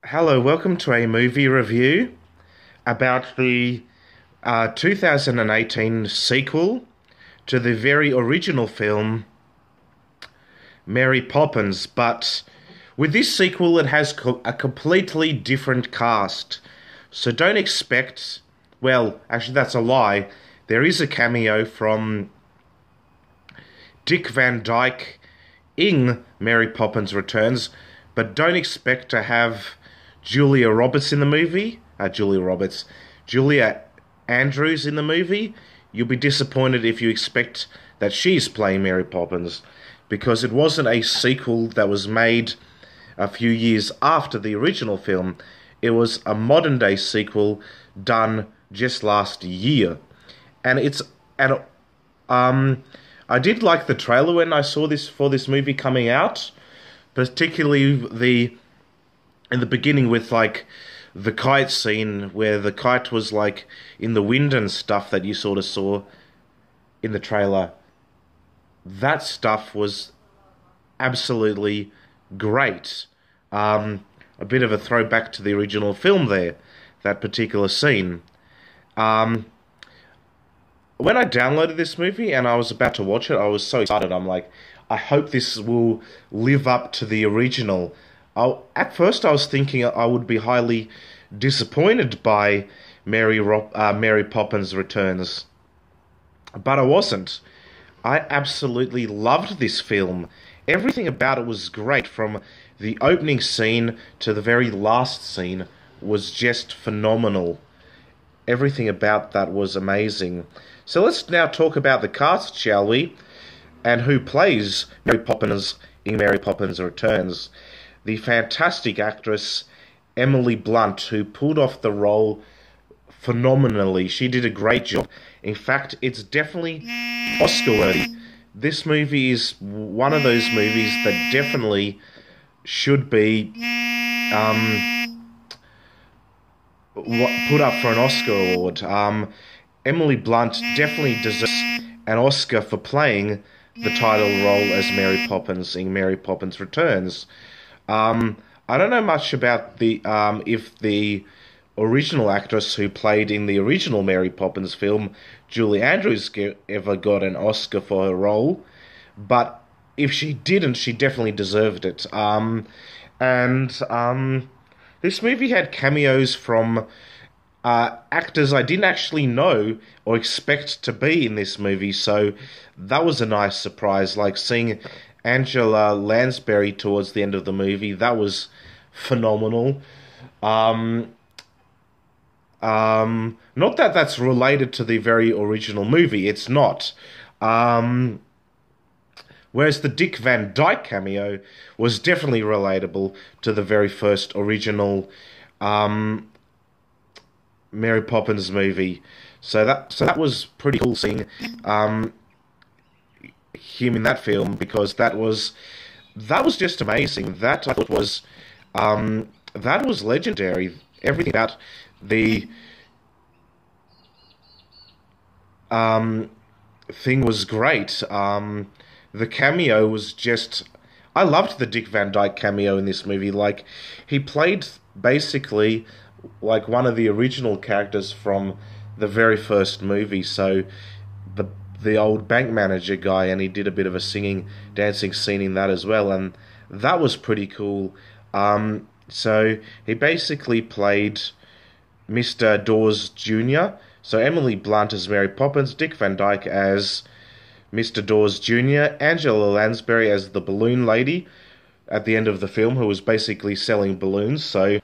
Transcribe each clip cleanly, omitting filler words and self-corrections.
Hello, welcome to a movie review about the 2018 sequel to the very original film Mary Poppins, but with this sequel it has a completely different cast. So don't expect, well, actually that's a lie. There is a cameo from Dick Van Dyke in Mary Poppins Returns, but don't expect to have Julia Roberts in the movie. Julia Andrews in the movie. You'll be disappointed if you expect that she's playing Mary Poppins, because it wasn't a sequel that was made a few years after the original film. It was a modern day sequel done just last year, and I did like the trailer when I saw this movie coming out, particularly in the beginning with like the kite scene where the kite was like in the wind and stuff that you sort of saw in the trailer. That stuff was absolutely great. A bit of a throwback to the original film there, that particular scene. When I downloaded this movie and I was about to watch it, I was so excited. I'm like, I hope this will live up to the original. At first I was thinking I would be highly disappointed by Mary Poppins Returns, but I wasn't. I absolutely loved this film. Everything about it was great, from the opening scene to the very last scene was just phenomenal. Everything about that was amazing. So let's now talk about the cast, shall we? And who plays Mary Poppins in Mary Poppins Returns. The fantastic actress Emily Blunt, who pulled off the role phenomenally. She did a great job. In fact, it's definitely Oscar-worthy. This movie is one of those movies that definitely should be put up for an Oscar award. Emily Blunt definitely deserves an Oscar for playing the title role as Mary Poppins in Mary Poppins Returns. I don't know much about if the original actress who played in the original Mary Poppins film, Julie Andrews, ever got an Oscar for her role, but if she didn't, she definitely deserved it. This movie had cameos from actors I didn't actually know or expect to be in this movie, so that was a nice surprise. Like seeing Angela Lansbury towards the end of the movie, that was phenomenal. Not that that's related to the very original movie, it's not. Whereas the Dick Van Dyke cameo was definitely relatable to the very first original Mary Poppins movie. So that was pretty cool seeing him in that film, because that was just amazing. That I thought was legendary. Everything about the thing was great. The cameo was just... I loved the Dick Van Dyke cameo in this movie. Like, he played basically like one of the original characters from the very first movie. So the old bank manager guy, and he did a bit of a singing, dancing scene in that as well, and that was pretty cool. So he basically played Mr. Dawes Jr. So Emily Blunt as Mary Poppins, Dick Van Dyke as Mr. Dawes Jr., Angela Lansbury as the balloon lady at the end of the film, who was basically selling balloons. So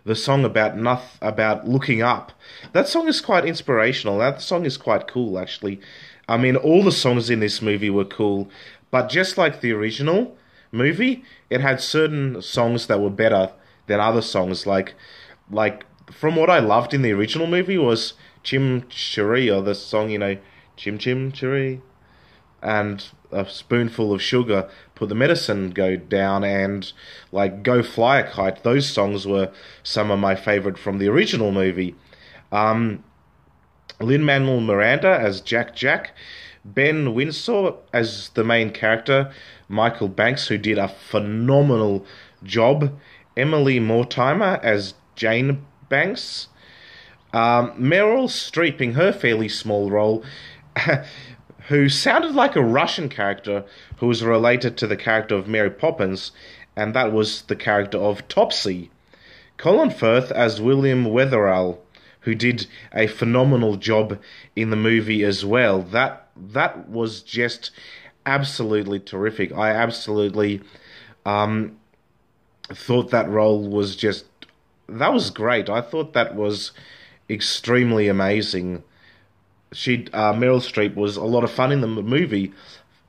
the song about looking up, that song is quite inspirational. That song is quite cool, actually. I mean, all the songs in this movie were cool, but just like the original movie, it had certain songs that were better than other songs. Like from what I loved in the original movie was Chim Cheree, or the song, Chim Chim Cheree, and a spoonful of sugar, put the medicine go down, and like Go Fly a Kite. Those songs were some of my favorite from the original movie. Lin-Manuel Miranda as Jack, Ben Winsor as the main character, Michael Banks, who did a phenomenal job, Emily Mortimer as Jane Banks, Meryl Streep in her fairly small role, who sounded like a Russian character who was related to the character of Mary Poppins, and that was the character of Topsy. Colin Firth as William Wetherell, who did a phenomenal job in the movie as well. That was just absolutely terrific. I absolutely thought that role was that was great. I thought that was extremely amazing. Meryl Streep was a lot of fun in the movie,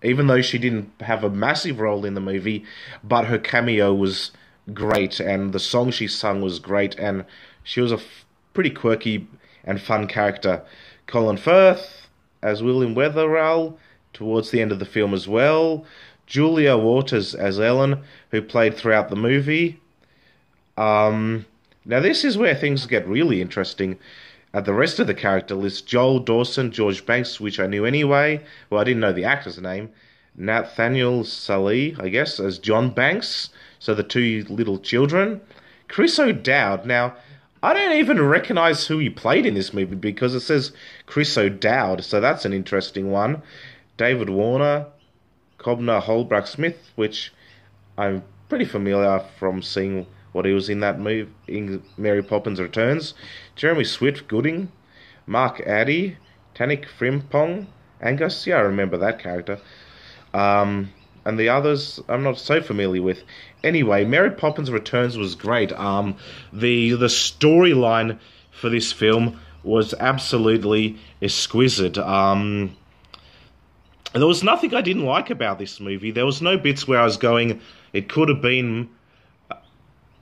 even though she didn't have a massive role in the movie, but her cameo was great, and the song she sung was great, and she was a pretty quirky and fun character. Colin Firth as William Wetherell towards the end of the film as well. Julia Waters as Ellen, who played throughout the movie. Now this is where things get really interesting. At the rest of the character list, Joel Dawson, George Banks, which I knew anyway. Well, I didn't know the actor's name. Nathaniel Sallee, I guess, as John Banks. So the two little children. Chris O'Dowd. Now, I don't even recognize who he played in this movie because it says Chris O'Dowd. So that's an interesting one. David Warner, Cobner Holbrook-Smith, which I'm pretty familiar from seeing what he was in that movie, in Mary Poppins Returns. Jeremy Swift Gooding, Mark Addy, Tanik Frimpong, Angus, yeah, I remember that character. And the others I'm not so familiar with. Anyway, Mary Poppins Returns was great. The storyline for this film was absolutely exquisite. There was nothing I didn't like about this movie. There was no bits where I was going, it could have been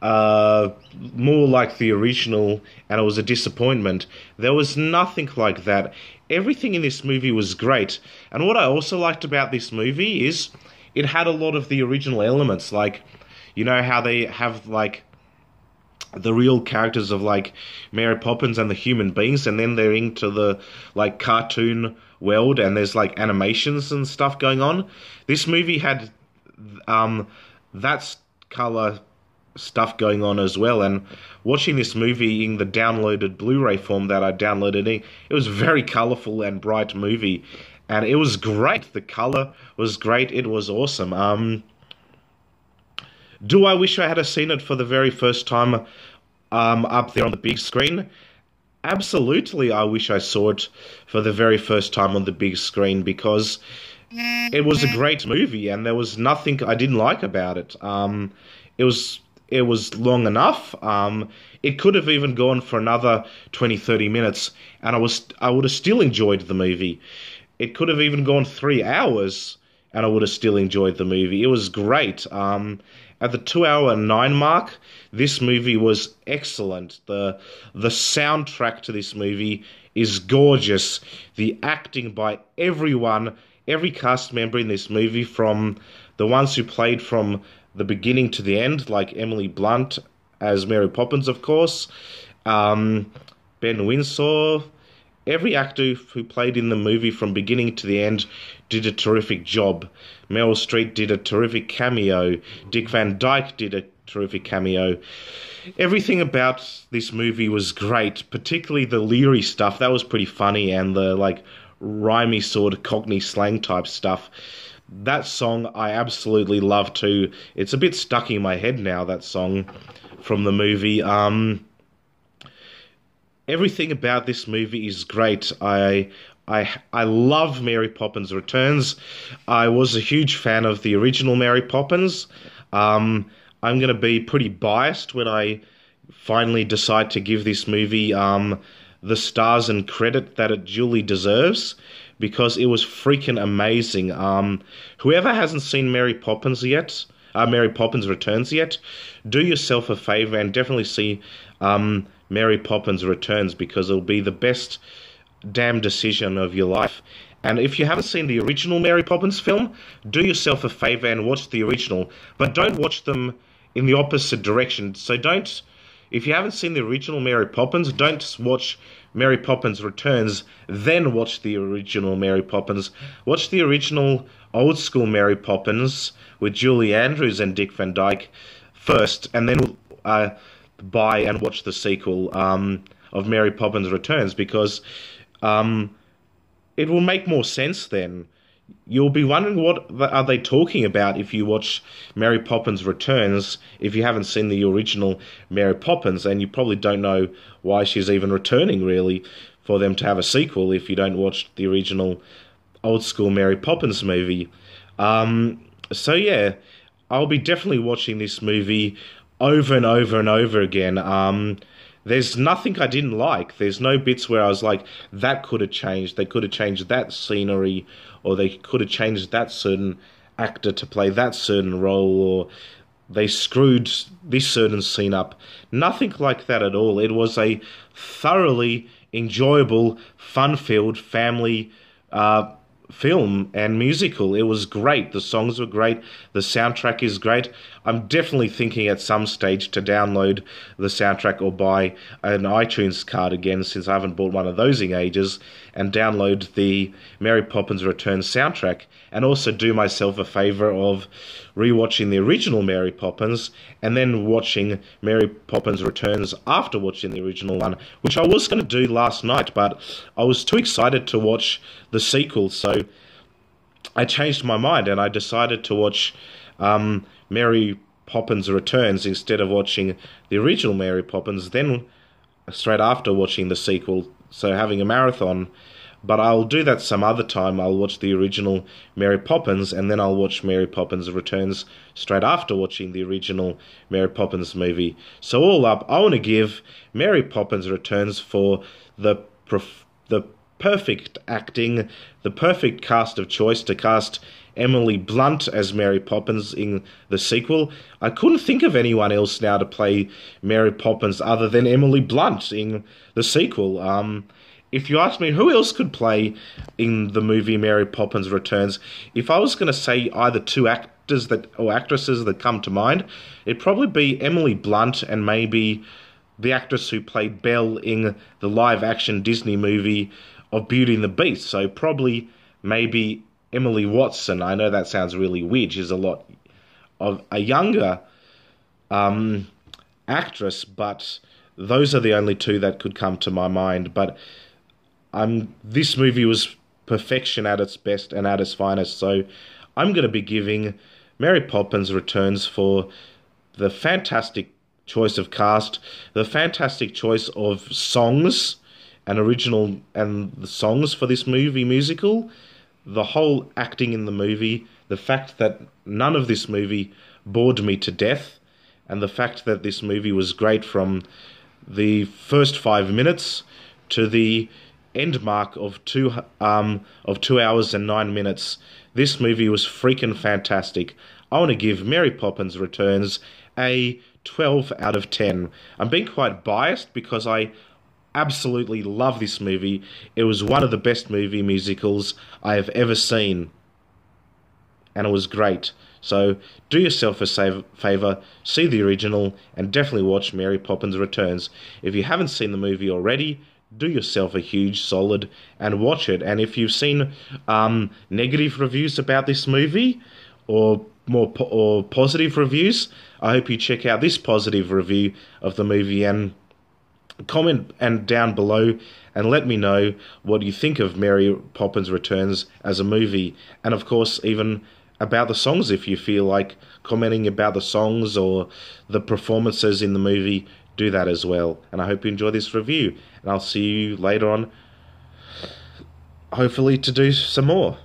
more like the original and it was a disappointment. There was nothing like that. Everything in this movie was great. And what I also liked about this movie is it had a lot of the original elements, like, you know how they have like the real characters of like Mary Poppins and the human beings, and then they're into the like cartoon world and there's like animations and stuff going on. This movie had that color stuff going on as well, and watching this movie in the downloaded Blu-ray form that I downloaded it was a very colorful and bright movie, and it was great. The color was great. It was awesome. Do I wish I had seen it for the very first time up there on the big screen? Absolutely, I wish I saw it for the very first time on the big screen, because it was a great movie and there was nothing I didn't like about it. It was long enough. It could have even gone for another 20-30 minutes and I would have still enjoyed the movie. It could have even gone 3 hours and I would have still enjoyed the movie. It was great. At the 2-hour and 9 mark, this movie was excellent. The soundtrack to this movie is gorgeous. The acting by everyone, every cast member in this movie, from the ones who played from the beginning to the end, like Emily Blunt as Mary Poppins, of course, Ben Winsor, every actor who played in the movie from beginning to the end did a terrific job. Meryl Streep did a terrific cameo. Dick Van Dyke did a terrific cameo. Everything about this movie was great, particularly the Leary stuff. That was pretty funny, and the like rhymey sort of Cockney slang type stuff. That song I absolutely love too. It's a bit stuck in my head now, that song from the movie. Everything about this movie is great. I love Mary Poppins Returns. I was a huge fan of the original Mary Poppins. I'm going to be pretty biased when I finally decide to give this movie the stars and credit that it duly deserves, because it was freaking amazing. Whoever hasn't seen Mary Poppins Returns yet, do yourself a favor and definitely see Mary Poppins Returns, because it'll be the best damn decision of your life. And if you haven't seen the original Mary Poppins film, do yourself a favor and watch the original, but don't watch them in the opposite direction. So if you haven't seen the original Mary Poppins, don't watch Mary Poppins Returns, then watch the original Mary Poppins. Watch the original old school Mary Poppins with Julie Andrews and Dick Van Dyke first, and then buy and watch the sequel of Mary Poppins Returns, because it will make more sense then. You'll be wondering what are they talking about if you watch Mary Poppins Returns if you haven't seen the original Mary Poppins, and you probably don't know why she's even returning, really, for them to have a sequel if you don't watch the original old school Mary Poppins movie. So yeah, I'll be definitely watching this movie over and over and over again. There's nothing I didn't like. There's no bits where I was like, that could have changed. They could have changed that scenery, or they could have changed that certain actor to play that certain role, or they screwed this certain scene up. Nothing like that at all. It was a thoroughly enjoyable, fun-filled family film and musical. It was great. The songs were great. The soundtrack is great. I'm definitely thinking at some stage to download the soundtrack or buy an iTunes card again, since I haven't bought one of those in ages, and download the Mary Poppins Returns soundtrack, and also do myself a favour of rewatching the original Mary Poppins and then watching Mary Poppins Returns after watching the original one, which I was going to do last night, but I was too excited to watch the sequel, so I changed my mind and I decided to watch Mary Poppins Returns instead of watching the original Mary Poppins, then straight after watching the sequel, so having a marathon. But I'll do that some other time. I'll watch the original Mary Poppins, and then I'll watch Mary Poppins Returns straight after watching the original Mary Poppins movie. So all up, I want to give Mary Poppins Returns for the perfect acting, the perfect cast of choice to cast Emily Blunt as Mary Poppins in the sequel. I couldn't think of anyone else now to play Mary Poppins other than Emily Blunt in the sequel. If you ask me who else could play in the movie Mary Poppins Returns, if I was going to say either two actors or actresses that come to mind, it'd probably be Emily Blunt and maybe the actress who played Belle in the live-action Disney movie of Beauty and the Beast. So probably maybe Emily Watson. I know that sounds really weird. She's a lot of a younger actress, but those are the only two that could come to my mind. But this movie was perfection at its best and at its finest, so I'm going to be giving Mary Poppins Returns for the fantastic choice of cast, the fantastic choice of songs and original and the songs for this movie musical, the whole acting in the movie, the fact that none of this movie bored me to death, and the fact that this movie was great from the first 5 minutes to the end mark of 2 hours and 9 minutes. This movie was freaking fantastic. I want to give Mary Poppins Returns a 12 out of 10. I'm being quite biased because I absolutely love this movie. It was one of the best movie musicals I have ever seen, and it was great. So do yourself a favour, see the original, and definitely watch Mary Poppins Returns. If you haven't seen the movie already, do yourself a huge solid and watch it. And if you've seen negative reviews about this movie, or positive reviews, I hope you check out this positive review of the movie and comment and down below and let me know what you think of Mary Poppins Returns as a movie, and of course even about the songs. If you feel like commenting about the songs or the performances in the movie, do that as well. And I hope you enjoy this review, and I'll see you later on, hopefully, to do some more.